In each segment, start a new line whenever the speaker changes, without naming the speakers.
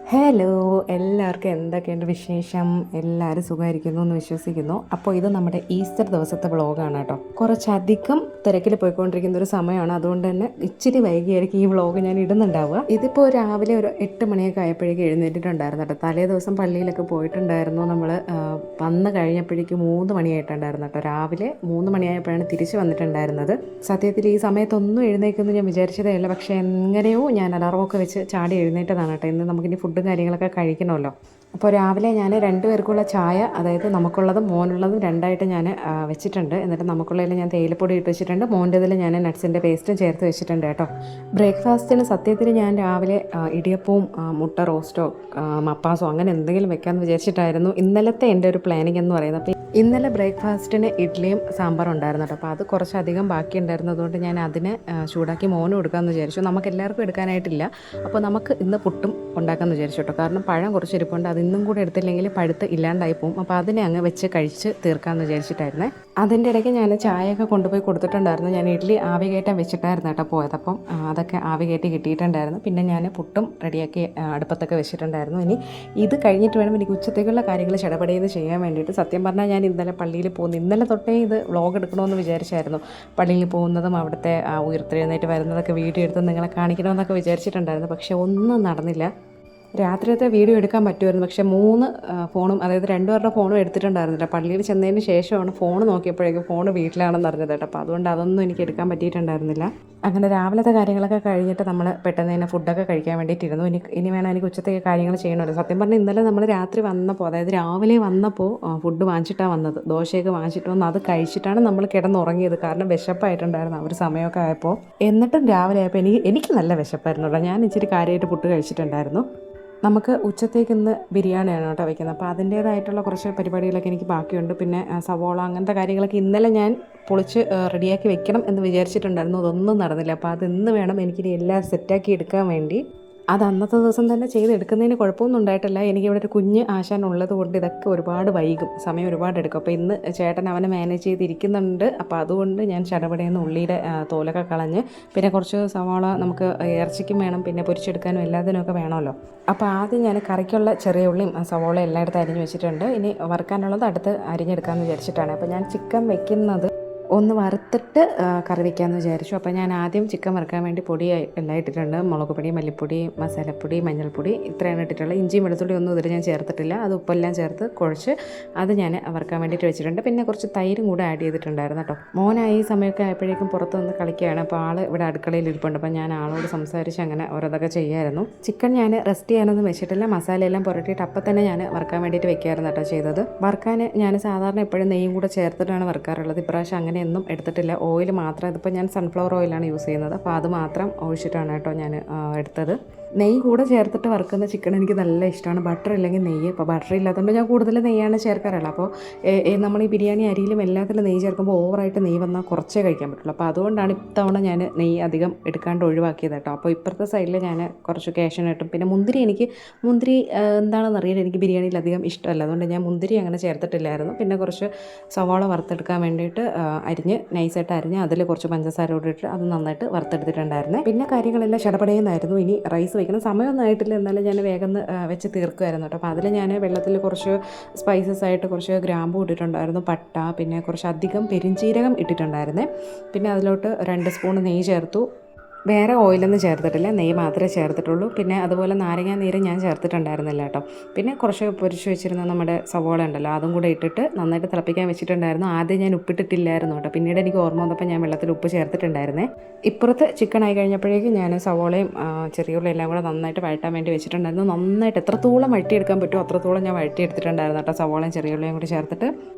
Hello, എല്ലാവർക്കും എന്തൊക്കെയുണ്ട് വിശേഷം? എല്ലാവരും സുഖമായിരിക്കുന്നു എന്ന് വിശ്വസിക്കുന്നു. അപ്പോൾ ഇത് നമ്മുടെ ഈസ്റ്റർ ദിവസത്തെ വ്ളോഗാണ് കേട്ടോ. കുറച്ചധികം തിരക്കിൽ പോയിക്കൊണ്ടിരിക്കുന്ന ഒരു സമയമാണ്, അതുകൊണ്ട് തന്നെ ഇച്ചിരി വൈകിയായിരിക്കും ഈ വ്ളോഗ് ഞാൻ ഇടുന്നുണ്ടാവുക. ഇതിപ്പോൾ രാവിലെ ഒരു 8 മണിയൊക്കെ ആയപ്പോഴേക്കും എഴുന്നേറ്റിട്ടുണ്ടായിരുന്നു കേട്ടോ. തലേ ദിവസം പള്ളിയിലൊക്കെ പോയിട്ടുണ്ടായിരുന്നു. നമ്മൾ വന്ന് കഴിഞ്ഞപ്പോഴേക്കും 3 മണിയായിട്ടുണ്ടായിരുന്നു കേട്ടോ. രാവിലെ 3 മണിയായപ്പോഴാണ് തിരിച്ച് വന്നിട്ടുണ്ടായിരുന്നത്. സത്യത്തിൽ ഈ സമയത്തൊന്നും എഴുന്നേൽക്കുമെന്ന് ഞാൻ വിചാരിച്ചതേ ഇല്ല, പക്ഷേ എങ്ങനെയോ ഞാൻ അലാറമൊക്കെ വെച്ച് ചാടി എഴുന്നേറ്റതാണ് കേട്ടോ. ഇന്ന് നമുക്കിനി ഫുഡും കാര്യങ്ങളൊക്കെ കഴിക്കണമല്ലോ. അപ്പോൾ രാവിലെ ഞാൻ 2 പേർക്കുള്ള ചായ, അതായത് നമുക്കുള്ളതും മോനുള്ളതും രണ്ടായിട്ട് ഞാൻ വെച്ചിട്ടുണ്ട്. എന്നിട്ട് നമുക്കുള്ളതിൽ ഞാൻ തേയിലപ്പൊടി ഇട്ട് വെച്ചിട്ടുണ്ട്, മോൻ്റെതിൽ ഞാൻ നട്ട്സിൻ്റെ പേസ്റ്റും ചേർത്ത് വെച്ചിട്ടുണ്ട് കേട്ടോ. ബ്രേക്ക്ഫാസ്റ്റിന് സത്യത്തിൽ ഞാൻ രാവിലെ ഇടിയപ്പവും മുട്ട റോസ്റ്റോ മപ്പാസോ അങ്ങനെ എന്തെങ്കിലും വെക്കാമെന്ന് വിചാരിച്ചിട്ടായിരുന്നു ഇന്നലത്തെ എൻ്റെ ഒരു പ്ലാനിങ് എന്ന് പറയുന്നത്. അപ്പോൾ ഇന്നലെ ബ്രേക്ക്ഫാസ്റ്റിന് ഇഡ്ഡലിയും സാമ്പാറും ഉണ്ടായിരുന്നു കേട്ടോ. അപ്പോൾ അത് കുറച്ചധികം ബാക്കി ഉണ്ടായിരുന്നതുകൊണ്ട് ഞാൻ അതിനെ ചൂടാക്കി മോനും എടുക്കാമെന്ന് വിചാരിച്ചു. നമുക്ക് എല്ലാവർക്കും എടുക്കാനായിട്ടില്ല, അപ്പോൾ നമുക്ക് ഇന്ന് പുട്ടും ഉണ്ടാക്കാമെന്ന് വിചാരിച്ചു കേട്ടോ. കാരണം പഴം കുറച്ച് ഇരിപ്പുണ്ട്, അതിന്നും കൂടെ എടുത്തില്ലെങ്കിൽ പഴുത്ത് ഇല്ലാണ്ടായി പോകും. അപ്പോൾ അതിനെ അങ്ങ് വെച്ച് കഴിച്ച് തീർക്കാമെന്ന് വിചാരിച്ചിട്ടായിരുന്നേ. അതിൻ്റെ ഇടയ്ക്ക് ഞാൻ ചായയൊക്കെ കൊണ്ടുപോയി കൊടുത്തിട്ടുണ്ടായിരുന്നു. ഞാൻ ഇഡ്ഡലി ആവി കയറ്റാൻ വെച്ചിട്ടായിരുന്നു കേട്ടോ പോയത്. അപ്പം അതൊക്കെ ആവി കയറ്റി കിട്ടിയിട്ടുണ്ടായിരുന്നു. പിന്നെ ഞാൻ പുട്ടും റെഡിയാക്കി അടുപ്പത്തൊക്കെ വെച്ചിട്ടുണ്ടായിരുന്നു. ഇനി ഇത് കഴിഞ്ഞിട്ട് വേണം എനിക്ക് ഉച്ചത്തേക്കുള്ള കാര്യങ്ങൾ ചടപടയെന്ന് ചെയ്യാൻ വേണ്ടിയിട്ട്. സത്യം പറഞ്ഞാൽ ഞാൻ ഇന്നലെ പള്ളിയിൽ പോകുന്നു, ഇന്നലെ തൊട്ടേ ഇത് വ്ളോഗ് എടുക്കണമെന്ന് വിചാരിച്ചായിരുന്നു. പള്ളിയിൽ പോകുന്നതും അവിടുത്തെ ഉയർത്തെഴുന്നേറ്റ് വരുന്നതൊക്കെ വീഡിയോ എടുത്ത് നിങ്ങളെ കാണിക്കണമെന്നൊക്കെ വിചാരിച്ചിട്ടുണ്ടായിരുന്നു. പക്ഷേ ഒന്നും നടന്നില്ല. രാത്രിയത്തെ വീഡിയോ എടുക്കാൻ പറ്റുമായിരുന്നു, പക്ഷേ 3 ഫോണും, അതായത് 2 പേരുടെ ഫോണും എടുത്തിട്ടുണ്ടായിരുന്നില്ല. പള്ളിയിൽ ചെന്നതിന് ശേഷമാണ് ഫോൺ നോക്കിയപ്പോഴേക്കും ഫോൺ വീട്ടിലാണെന്ന് അറിഞ്ഞത് കേട്ടോ. അപ്പോൾ അതുകൊണ്ട് അതൊന്നും എനിക്ക് എടുക്കാൻ പറ്റിയിട്ടുണ്ടായിരുന്നില്ല. അങ്ങനെ രാവിലത്തെ കാര്യങ്ങളൊക്കെ കഴിഞ്ഞിട്ട് നമ്മൾ പെട്ടെന്ന് തന്നെ ഫുഡൊക്കെ കഴിക്കാൻ വേണ്ടിയിട്ടിരുന്നു. ഇനി വേണം എനിക്ക് ഉച്ചത്തേക്ക് കാര്യങ്ങൾ ചെയ്യണമല്ലോ. സത്യം പറഞ്ഞാൽ ഇന്നലെ നമ്മൾ രാത്രി വന്നപ്പോൾ, അതായത് രാവിലെ വന്നപ്പോൾ ഫുഡ് വാങ്ങിച്ചിട്ടാണ് വന്നത്. ദോശയൊക്കെ വാങ്ങിച്ചിട്ട് വന്ന് അത് കഴിച്ചിട്ടാണ് നമ്മൾ കിടന്നുറങ്ങിയത്. കാരണം വിശപ്പായിട്ടുണ്ടായിരുന്നു ആ ഒരു സമയമൊക്കെ ആയപ്പോൾ. എന്നിട്ടും രാവിലെ ആയപ്പോൾ എനിക്ക് നല്ല വിശപ്പായിരുന്നു കേട്ടോ. ഞാൻ ഇച്ചിരി കാര്യമായിട്ട് ഫുഡ് കഴിച്ചിട്ടുണ്ടായിരുന്നു. നമുക്ക് ഉച്ചത്തേക്ക് ഇന്ന് ബിരിയാണിയാണ് കേട്ടോ വയ്ക്കുന്നത്. അപ്പോൾ അതിൻ്റേതായിട്ടുള്ള കുറച്ച് പരിപാടികളൊക്കെ എനിക്ക് ബാക്കിയുണ്ട്. പിന്നെ സവോള അങ്ങനത്തെ കാര്യങ്ങളൊക്കെ ഇന്നലെ ഞാൻ പൊളിച്ച് റെഡിയാക്കി വെക്കണം എന്ന് വിചാരിച്ചിട്ടുണ്ടായിരുന്നു. അതൊന്നും നടന്നില്ല. അപ്പോൾ അതിന്ന് വേണം എനിക്കിനി എല്ലാം സെറ്റാക്കി എടുക്കാൻ വേണ്ടി. അത് അന്നത്തെ ദിവസം തന്നെ ചെയ്തെടുക്കുന്നതിന് കുഴപ്പമൊന്നും ഉണ്ടായിട്ടില്ല. എനിക്കിവിടെ ഒരു കുഞ്ഞ് ആശാൻ ഉള്ളത് കൊണ്ട് ഇതൊക്കെ ഒരുപാട് വൈകും, സമയം ഒരുപാട് എടുക്കും. അപ്പോൾ ഇന്ന് ചേട്ടൻ അവനെ മാനേജ് ചെയ്തിരിക്കുന്നുണ്ട്. അപ്പോൾ അതുകൊണ്ട് ഞാൻ ചടപടയെന്ന് ഉള്ളിയുടെ തോലൊക്കെ കളഞ്ഞ്, പിന്നെ കുറച്ച് സവാള നമുക്ക് ഇറച്ചിക്കും വേണം, പിന്നെ പൊരിച്ചെടുക്കാനും എല്ലാത്തിനുമൊക്കെ വേണമല്ലോ. അപ്പോൾ ആദ്യം ഞാൻ കറിക്കുള്ള ചെറിയ ഉള്ളിയും സവാള എല്ലായിടത്തും അരിഞ്ഞ് വെച്ചിട്ടുണ്ട്. ഇനി വറുക്കാനുള്ളത് അടുത്ത് അരിഞ്ഞെടുക്കാമെന്ന് വിചാരിച്ചിട്ടാണ്. അപ്പോൾ ഞാൻ ചിക്കൻ വെക്കുന്നത് ഒന്ന് വറുത്തിട്ട് കറി വയ്ക്കാമെന്ന് വിചാരിച്ചു. അപ്പോൾ ഞാൻ ആദ്യം ചിക്കൻ വറുക്കാൻ വേണ്ടി പൊടി എല്ലാം ഇട്ടിട്ടുണ്ട്. മുളക് പൊടി, മല്ലിപ്പൊടി, മസാലപ്പൊടി, മഞ്ഞൾപ്പൊടി, ഇത്രയാണ് ഇട്ടിട്ടുള്ളത്. ഇഞ്ചിയും വെളുത്തുള്ളി ഒന്നും ഇതിൽ ഞാൻ ചേർത്തിട്ടില്ല. അത് ഉപ്പെല്ലാം ചേർത്ത് കുഴച്ച് അത് ഞാൻ വറുക്കാൻ വേണ്ടിയിട്ട് വെച്ചിട്ടുണ്ട്. പിന്നെ കുറച്ച് തൈരും കൂടെ ആഡ് ചെയ്തിട്ടുണ്ടായിരുന്നു കേട്ടോ. മോനായി ഈ സമയമൊക്കെ ആയപ്പോഴേക്കും പുറത്ത് നിന്ന് കളിക്കുകയാണ്. അപ്പോൾ ആൾ ഇവിടെ അടുക്കളയിൽ ഇരിപ്പുണ്ട്. അപ്പോൾ ഞാൻ ആളോട് സംസാരിച്ച് അങ്ങനെ ഓരോതൊക്കെ ചെയ്യായിരുന്നു. ചിക്കൻ ഞാൻ റെസ്റ്റ് ചെയ്യാനൊന്നും വെച്ചിട്ടില്ല. മസാലയെല്ലാം പുരട്ടിയിട്ട് അപ്പം തന്നെ ഞാൻ വറുക്കാൻ വേണ്ടിയിട്ട് വെക്കായിരുന്നു കേട്ടോ ചെയ്തത്. വറുക്കാൻ ഞാൻ സാധാരണ എപ്പോഴും നെയ്യും കൂടെ ചേർത്തിട്ടാണ് വറുക്കാറുള്ളത്. ഇപ്രാവശ്യം അങ്ങനെ ഒന്നും എടുത്തിട്ടില്ല. ഓയിൽ മാത്രം, ഇതിപ്പോൾ ഞാൻ സൺഫ്ലവർ ഓയിലാണ് യൂസ് ചെയ്യുന്നത്. അപ്പോൾ അത് മാത്രം ഒഴിച്ചിട്ടാണ് കേട്ടോ ഞാൻ എടുത്തത്. നെയ്യ് കൂടെ ചേർത്തിട്ട് വറുക്കുന്ന ചിക്കൻ എനിക്ക് നല്ല ഇഷ്ടമാണ്. ബട്ടർ ഇല്ലെങ്കിൽ നെയ്യ്. ഇപ്പോൾ ബട്ടർ ഇല്ലാത്തതുകൊണ്ട് ഞാൻ കൂടുതൽ നെയ്യാണ് ചേർക്കാറുള്ളത്. അപ്പോൾ നമ്മൾ ഈ ബിരിയാണി അരിയിലും എല്ലാത്തിലും നെയ്യ് ചേർക്കുമ്പോൾ ഓവറായിട്ട് നെയ്യ് വന്നാൽ കുറച്ചേ കഴിക്കാൻ പറ്റുള്ളൂ. അപ്പോൾ അതുകൊണ്ടാണ് ഇത്തവണ ഞാൻ നെയ്യ് അധികം എടുക്കാണ്ട് ഒഴിവാക്കിയത് കേട്ടോ. അപ്പോൾ ഇപ്പുറത്തെ സൈഡിൽ ഞാൻ കുറച്ച് കാഷ്യൂനട്ടും പിന്നെ മുന്തിരി എന്താണെന്ന് അറിയില്ല, എനിക്ക് ബിരിയാണിയിൽ അധികം ഇഷ്ടമല്ല. അതുകൊണ്ട് ഞാൻ മുന്തിരി അങ്ങനെ ചേർത്തിട്ടില്ലായിരുന്നു. പിന്നെ കുറച്ച് സവാള വറുത്തെടുക്കാൻ വേണ്ടിയിട്ട് നൈസായിട്ട് അരിഞ്ഞ് അതിൽ കുറച്ച് പഞ്ചസാര ഇട്ടിട്ട് അത് നന്നായിട്ട് വറുത്തെടുത്തിട്ടുണ്ടായിരുന്നു. പിന്നെ കാര്യങ്ങളെല്ലാം ചടപടയെന്നായിരുന്നു. ഇനി റൈസ് വയ്ക്കുന്ന സമയമൊന്നും ആയിട്ടില്ല, എന്നാലും ഞാൻ വേഗം വെച്ച് തീർക്കുമായിരുന്നു കേട്ടോ. അപ്പോൾ അതിൽ ഞാൻ വെള്ളത്തിൽ കുറച്ച് സ്പൈസസ് ആയിട്ട് കുറച്ച് ഗ്രാമ്പൂ ഇട്ടിട്ടുണ്ടായിരുന്നു, പട്ട, പിന്നെ കുറച്ച് അധികം പെരിഞ്ചീരകം ഇട്ടിട്ടുണ്ടായിരുന്നേ. പിന്നെ അതിലോട്ട് 2 സ്പൂൺ നെയ്യ് ചേർത്തു. വേറെ ഓയിലൊന്നും ചേർത്തിട്ടില്ല, നെയ്യ് മാത്രമേ ചേർത്തിട്ടുള്ളൂ. പിന്നെ അതുപോലെ നാരങ്ങ നീര് ഞാൻ ചേർത്തിട്ടുണ്ടായിരുന്നില്ല കേട്ടോ. പിന്നെ കുറച്ച് പൊരിച്ച് വെച്ചിരുന്ന നമ്മുടെ സവോള ഉണ്ടല്ലോ, അതും കൂടെ ഇട്ടിട്ട് നന്നായിട്ട് തിളപ്പിക്കാൻ വെച്ചിട്ടുണ്ടായിരുന്നു. ആദ്യം ഞാൻ ഉപ്പിട്ടിട്ടില്ലായിരുന്നു കേട്ടോ. പിന്നീട് എനിക്ക് ഓർമ്മ വന്നപ്പോൾ ഞാൻ വെള്ളത്തിൽ ഉപ്പ് ചേർത്തിട്ടുണ്ടായിരുന്നേ. ഇപ്പുറത്ത് ചിക്കൻ ആയി കഴിഞ്ഞപ്പോഴേക്കും ഞാൻ സവോളയും ചെറിയുള്ളി എല്ലാം കൂടെ നന്നായിട്ട് വഴറ്റാൻ വേണ്ടി വെച്ചിട്ടുണ്ടായിരുന്നു. നന്നായിട്ട് എത്രത്തോളം വഴറ്റിയെടുക്കാൻ പറ്റുമോ അത്രത്തോളം ഞാൻ വഴറ്റിയെടുത്തിട്ടുണ്ടായിരുന്നു കേട്ടോ. സവോളയും ചെറിയുള്ളിയും കൂടി ചേർത്തിട്ട്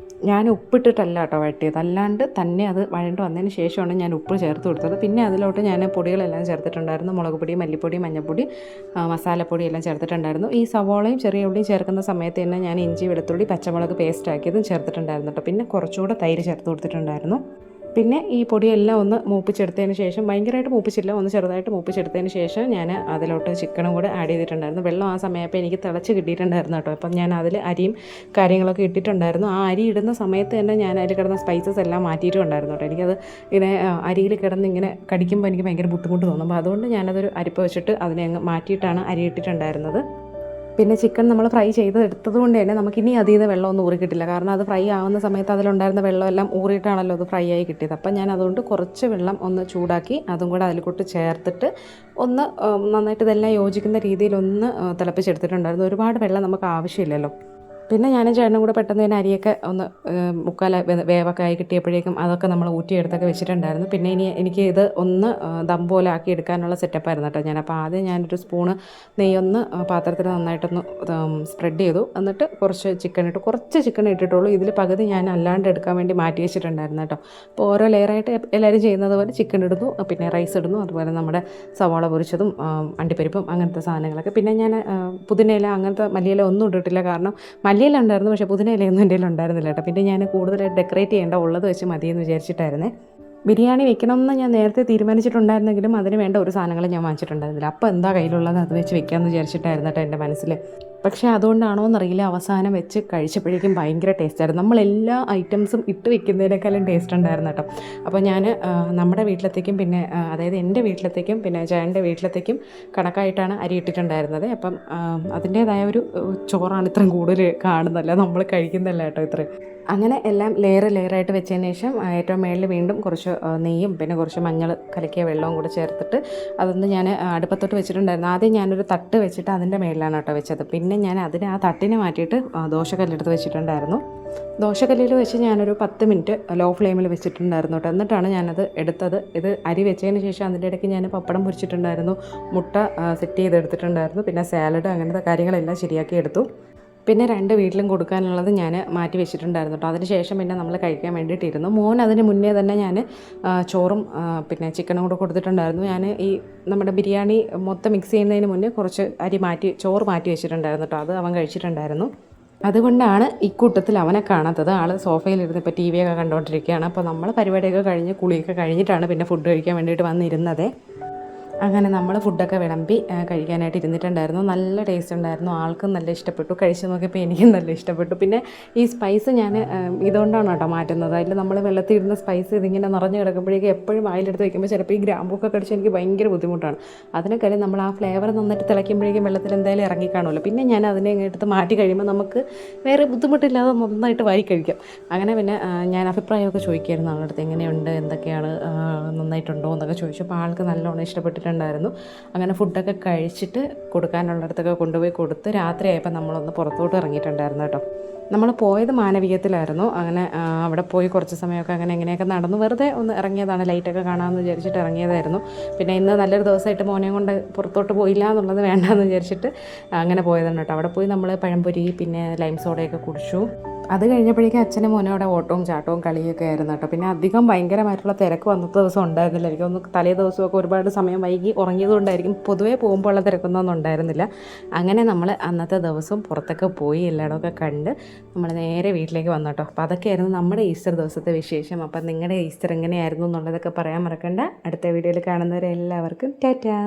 ഞാൻ ഉപ്പിട്ടിട്ടല്ല കേട്ടോ വഴറ്റിയത്, അല്ലാണ്ട് തന്നെ അത് വഴണ്ട് വന്നതിന് ശേഷമാണ് ഞാൻ ഉപ്പ് ചേർത്ത് കൊടുത്തത്. പിന്നെ അതിലോട്ട് ഞാൻ പൊടികളെല്ലാം ചേർത്തിട്ടുണ്ടായിരുന്നു. മുളക് പൊടി, മല്ലിപ്പൊടി, മഞ്ഞൾപ്പൊടി, മസാലപ്പൊടി എല്ലാം ചേർത്തിട്ടുണ്ടായിരുന്നു. ഈ സവോളയും ചെറിയ ഉള്ളിയും ചേർക്കുന്ന സമയത്ത് തന്നെ ഞാൻ ഇഞ്ചി, വെളുത്തുള്ളി, പച്ചമുളക് പേസ്റ്റ് ആക്കിയതും ചേർത്തിട്ടുണ്ടായിരുന്നു കേട്ടോ. പിന്നെ കുറച്ചുകൂടെ തൈര് ചേർത്ത് കൊടുത്തിട്ടുണ്ടായിരുന്നു. പിന്നെ ഈ പൊടിയെല്ലാം ഒന്ന് മൂപ്പിച്ചെടുത്തതിന് ശേഷം, ഭയങ്കരമായിട്ട് മൂപ്പിച്ചില്ല, ഒന്ന് ചെറുതായിട്ട് മൂപ്പിച്ചെടുത്തതിന് ശേഷം ഞാൻ അതിലോട്ട് ചിക്കനും കൂടെ ആഡ് ചെയ്തിട്ടുണ്ടായിരുന്നു. വെള്ളം ആ സമയപ്പോൾ എനിക്ക് തിളച്ച് കിട്ടിയിട്ടുണ്ടായിരുന്നു കേട്ടോ. അപ്പം ഞാൻ അതിൽ അരിയും കാര്യങ്ങളൊക്കെ ഇട്ടിട്ടുണ്ടായിരുന്നു. ആ അരി ഇടുന്ന സമയത്ത് തന്നെ ഞാൻ അതിൽ കിടന്ന സ്പൈസസ് എല്ലാം മാറ്റിയിട്ടുണ്ടായിരുന്നു കേട്ടോ. എനിക്കത് ഇങ്ങനെ അരിയിൽ കിടന്ന് ഇങ്ങനെ കടിക്കുമ്പോൾ എനിക്ക് ഭയങ്കര ബുദ്ധിമുട്ട് തോന്നും. അപ്പോൾ അതുകൊണ്ട് ഞാനതൊരു അരിപ്പ വെച്ചിട്ട് അതിനെ അങ്ങ് മാറ്റിയിട്ടാണ് അരി ഇട്ടിട്ടുണ്ടായിരുന്നത്. പിന്നെ ചിക്കൻ നമ്മൾ ഫ്രൈ ചെയ്തെടുത്തത് കൊണ്ട് തന്നെ നമുക്കിനി അതിൽ നിന്ന് വെള്ളമൊന്നും ഊറി കിട്ടില്ല. കാരണം അത് ഫ്രൈ ആവുന്ന സമയത്ത് അതിലുണ്ടായിരുന്ന വെള്ളമെല്ലാം ഊറിയിട്ടാണല്ലോ അത് ഫ്രൈ ആയി കിട്ടിയത്. അപ്പം ഞാൻ അതുകൊണ്ട് കുറച്ച് വെള്ളം ഒന്ന് ചൂടാക്കി അതും കൂടെ അതിൽക്കൂട്ട് ചേർത്തിട്ട് ഒന്ന് നന്നായിട്ട് ഇതെല്ലാം യോജിക്കുന്ന രീതിയിലൊന്ന് തിളപ്പിച്ചെടുത്തിട്ടുണ്ടായിരുന്നു. ഒരുപാട് വെള്ളം നമുക്ക് ആവശ്യമില്ലല്ലോ. പിന്നെ ഞാനും ചേട്ടനും കൂടെ പെട്ടെന്ന് തന്നെ അരിയൊക്കെ ഒന്ന് മുക്കാൽ വേവൊക്കെ ആയി കിട്ടിയപ്പോഴേക്കും അതൊക്കെ നമ്മൾ ഊറ്റിയെടുത്തൊക്കെ വെച്ചിട്ടുണ്ടായിരുന്നു. പിന്നെ എനിക്ക് ഇത് ഒന്ന് ദം പോലെ ആക്കി എടുക്കാനുള്ള സെറ്റപ്പായിരുന്നു കേട്ടോ ഞാൻ. അപ്പോൾ ആദ്യം ഞാനൊരു സ്പൂണ് നെയ്യൊന്ന് പാത്രത്തിൽ നന്നായിട്ടൊന്ന് സ്പ്രെഡ് ചെയ്തു. എന്നിട്ട് കുറച്ച് ചിക്കൻ ഇട്ടിട്ടുള്ളൂ. ഇതിൽ പകുതി ഞാൻ അല്ലാണ്ട് എടുക്കാൻ വേണ്ടി മാറ്റി വെച്ചിട്ടുണ്ടായിരുന്നു കേട്ടോ. അപ്പോൾ ഓരോ ലെയറായിട്ട് എല്ലാവരും ചെയ്യുന്നത് പോലെ ചിക്കൻ ഇടുന്നു, പിന്നെ റൈസ് ഇടുന്നു, അതുപോലെ നമ്മുടെ സവാള പൊരിച്ചതും അണ്ടിപ്പരിപ്പും അങ്ങനത്തെ സാധനങ്ങളൊക്കെ. പിന്നെ ഞാൻ പുതിനയില അങ്ങനത്തെ മല്ലിയില ഒന്നും ഇട്ടിട്ടില്ല. കാരണം മല്ലിയില ഉണ്ടായിരുന്നു, പക്ഷേ പുതിനയിലയൊന്നും എൻ്റെ കയ്യിൽ ഉണ്ടായിരുന്നില്ല കേട്ടോ. പിന്നെ ഞാൻ കൂടുതലായിട്ട് ഡെക്കറേറ്റ് ചെയ്യേണ്ട ഉള്ളത് വെച്ച് മതിയെന്ന് വിചാരിച്ചിട്ടായിരുന്നേ. ബിരിയാണി വെക്കണമെന്ന് ഞാൻ നേരത്തെ തീരുമാനിച്ചിട്ടുണ്ടായിരുന്നെങ്കിലും അതിന് വേണ്ട ഒരു സാധനങ്ങൾ ഞാൻ വാങ്ങിച്ചിട്ടുണ്ടായിരുന്നില്ല. അപ്പോൾ എന്താ കയ്യിലുള്ളത് അത് വെച്ച് വെക്കാമെന്ന് വിചാരിച്ചിട്ടായിരുന്നു കേട്ടോ എൻ്റെ മനസ്സിൽ. പക്ഷേ അതുകൊണ്ടാണോ എന്നറിയില്ല, അവസാനം വെച്ച് കഴിച്ചപ്പോഴേക്കും ഭയങ്കര ടേസ്റ്റായിരുന്നു. നമ്മളെല്ലാ ഐറ്റംസും ഇട്ട് വെക്കുന്നതിനേക്കാളും ടേസ്റ്റ് ഉണ്ടായിരുന്നു കേട്ടോ. അപ്പോൾ ഞാൻ നമ്മുടെ വീട്ടിലത്തേക്കും പിന്നെ അതായത് എൻ്റെ വീട്ടിലത്തേക്കും പിന്നെ ചേട്ടൻ്റെ വീട്ടിലത്തേക്കും കണക്കായിട്ടാണ് അരി ഇട്ടിട്ടുണ്ടായിരുന്നത്. അപ്പം അതിൻ്റേതായ ഒരു ചോറാണ് ഇത്രയും കൂടുതൽ കാണുന്നതല്ല, നമ്മൾ കഴിക്കുന്നതല്ല കേട്ടോ ഇത്രയും. അങ്ങനെ എല്ലാം ലെയറായിട്ട് വെച്ചതിന് ശേഷം ഏറ്റവും മേളിൽ വീണ്ടും കുറച്ച് നെയ്യും പിന്നെ കുറച്ച് മഞ്ഞൾ കലക്കിയ വെള്ളവും കൂടെ ചേർത്തിട്ട് അതൊന്ന് ഞാൻ അടുപ്പത്തോട്ട് വെച്ചിട്ടുണ്ടായിരുന്നു. ആദ്യം ഞാനൊരു തട്ട് വെച്ചിട്ട് അതിൻ്റെ മേളിലാണ് കേട്ടോ വെച്ചത്. പിന്നെ ഞാൻ ആ തട്ടിനെ മാറ്റിയിട്ട് ദോശക്കല്ലെടുത്ത് വെച്ചിട്ടുണ്ടായിരുന്നു. ദോശക്കല്ലിൽ വെച്ച് ഞാനൊരു 10 മിനിറ്റ് ലോ ഫ്ലെയിമിൽ വെച്ചിട്ടുണ്ടായിരുന്നു കേട്ടോ. എന്നിട്ടാണ് ഞാനത് എടുത്തത്. ഇത് അരി വെച്ചതിന് ശേഷം അതിൻ്റെ ഇടയ്ക്ക് ഞാൻ പപ്പടം പൊരിച്ചിട്ടുണ്ടായിരുന്നു, മുട്ട സെറ്റ് ചെയ്തെടുത്തിട്ടുണ്ടായിരുന്നു, പിന്നെ സാലഡ് അങ്ങനത്തെ കാര്യങ്ങളെല്ലാം ശരിയാക്കി എടുത്തു. പിന്നെ 2 വീട്ടിലും കൊടുക്കാനുള്ളത് ഞാൻ മാറ്റി വെച്ചിട്ടുണ്ടായിരുന്നു കേട്ടോ. അതിന് ശേഷം പിന്നെ നമ്മൾ കഴിക്കാൻ വേണ്ടിയിട്ടിരുന്നു. മോൻ അതിന് മുന്നേ തന്നെ ഞാൻ ചോറും പിന്നെ ചിക്കനും കൂടെ കൊടുത്തിട്ടുണ്ടായിരുന്നു. ഞാൻ ഈ നമ്മുടെ ബിരിയാണി മൊത്തം മിക്സ് ചെയ്യുന്നതിന് മുന്നേ കുറച്ച് ചോറ് മാറ്റി വെച്ചിട്ടുണ്ടായിരുന്നു കേട്ടോ. അത് അവൻ കഴിച്ചിട്ടുണ്ടായിരുന്നു. അതുകൊണ്ടാണ് ഇക്കൂട്ടത്തിൽ അവനെ കാണാത്തത്. ആൾ സോഫയിലിരുന്ന് ഇപ്പോൾ TV ഒക്കെ കണ്ടുകൊണ്ടിരിക്കുകയാണ്. അപ്പോൾ നമ്മൾ പരിപാടിയൊക്കെ കഴിഞ്ഞ് കുളിയൊക്കെ കഴിഞ്ഞിട്ടാണ് പിന്നെ ഫുഡ് കഴിക്കാൻ വേണ്ടിയിട്ട് വന്നിരുന്നത്. അങ്ങനെ നമ്മൾ ഫുഡൊക്കെ വിളമ്പി കഴിക്കാനായിട്ട് ഇരുന്നിട്ടുണ്ടായിരുന്നു. നല്ല ടേസ്റ്റ് ഉണ്ടായിരുന്നു, ആൾക്കും നല്ല ഇഷ്ടപ്പെട്ടു. കഴിച്ച് നോക്കിയപ്പോൾ എനിക്കും നല്ല ഇഷ്ടപ്പെട്ടു. പിന്നെ ഈ സ്പൈസ് ഞാൻ ഇതുകൊണ്ടാണ് കേട്ടോ മാറ്റുന്നത്. അതിൽ നമ്മൾ വെള്ളത്തിൽ ഇടുന്ന സ്പൈസ് ഇതിങ്ങനെ നിറഞ്ഞ് കിടക്കുമ്പോഴേക്കും എപ്പോഴും വായിലെടുത്ത് വയ്ക്കുമ്പോൾ ചിലപ്പോൾ ഈ ഗ്രാമ്പൊക്കെ കടിച്ച് എനിക്ക് ഭയങ്കര ബുദ്ധിമുട്ടാണ്. അതിനൊക്കെ നമ്മൾ ആ ഫ്ലേവർ നന്നായിട്ട് തിളയ്ക്കുമ്പോഴേക്കും വെള്ളത്തിൽ എന്തായാലും ഇറങ്ങിക്കാണുമല്ലോ. പിന്നെ ഞാൻ അതിനെ എടുത്ത് മാറ്റി കഴിയുമ്പോൾ നമുക്ക് വേറെ ബുദ്ധിമുട്ടില്ലാതെ നന്നായിട്ട് വാരി കഴിക്കാം. അങ്ങനെ പിന്നെ ഞാൻ അഭിപ്രായമൊക്കെ ചോദിക്കുമായിരുന്നു ആളുടെ അടുത്ത്, എങ്ങനെയുണ്ട്, എന്തൊക്കെയാണ്, നന്നായിട്ടുണ്ടോ എന്നൊക്കെ ചോദിച്ചു. അപ്പോൾ ആൾക്ക് നല്ലോണം ഇഷ്ടപ്പെട്ടിട്ടുണ്ടായിരുന്നു. അങ്ങനെ ഫുഡൊക്കെ കഴിച്ചിട്ട് കൊടുക്കാനുള്ളിടത്തൊക്കെ കൊണ്ടുപോയി കൊടുത്ത് രാത്രിയായപ്പോൾ നമ്മളൊന്ന് പുറത്തോട്ട് ഇറങ്ങിയിട്ടുണ്ടായിരുന്നു കേട്ടോ. നമ്മൾ പോയത് മാനവീയത്തിലായിരുന്നു. അങ്ങനെ അവിടെ പോയി കുറച്ച് സമയമൊക്കെ എങ്ങനെയൊക്കെ നടന്നു വെറുതെ ഒന്ന് ഇറങ്ങിയതാണ്, ലൈറ്റൊക്കെ കാണാമെന്ന് വിചാരിച്ചിട്ട് ഇറങ്ങിയതായിരുന്നു. പിന്നെ ഇന്ന് നല്ലൊരു ദിവസമായിട്ട് മോനെയും കൊണ്ട് പുറത്തോട്ട് പോയില്ല എന്നുള്ളത് വേണ്ടാന്ന് വിചാരിച്ചിട്ട് അങ്ങനെ പോയതാണ് കേട്ടോ. അവിടെ പോയി നമ്മൾ പഴംപൊരി പിന്നെ ലൈം സോഡയൊക്കെ കുടിച്ചു. അത് കഴിഞ്ഞപ്പോഴേക്കും അച്ഛനും മോനും അവിടെ ഓട്ടവും ചാട്ടവും കളിയൊക്കെ ആയിരുന്നു കേട്ടോ. പിന്നെ അധികം ഭയങ്കരമായിട്ടുള്ള തിരക്ക് അന്നത്തെ ദിവസം ഉണ്ടായിരുന്നില്ല. എനിക്കൊന്ന് തലേ ദിവസമൊക്കെ ഒരുപാട് സമയം വൈകി ഉറങ്ങിയതുകൊണ്ടായിരിക്കും പൊതുവേ പോകുമ്പോൾ ഉള്ള തിരക്കൊന്നും ഉണ്ടായിരുന്നില്ല. അങ്ങനെ നമ്മൾ അന്നത്തെ ദിവസം പുറത്തൊക്കെ പോയി എല്ലായിടമൊക്കെ കണ്ട് നമ്മൾ നേരെ വീട്ടിലേക്ക് വന്നു കേട്ടോ. അപ്പോൾ അതൊക്കെയായിരുന്നു നമ്മുടെ ഈസ്റ്റർ ദിവസത്തെ വിശേഷം. അപ്പം നിങ്ങളുടെ ഈസ്റ്റർ എങ്ങനെയായിരുന്നു എന്നുള്ളതൊക്കെ പറയാൻ മറക്കണ്ട. അടുത്ത വീഡിയോയിൽ കാണുന്നവരെ എല്ലാവർക്കും ടാറ്റാ.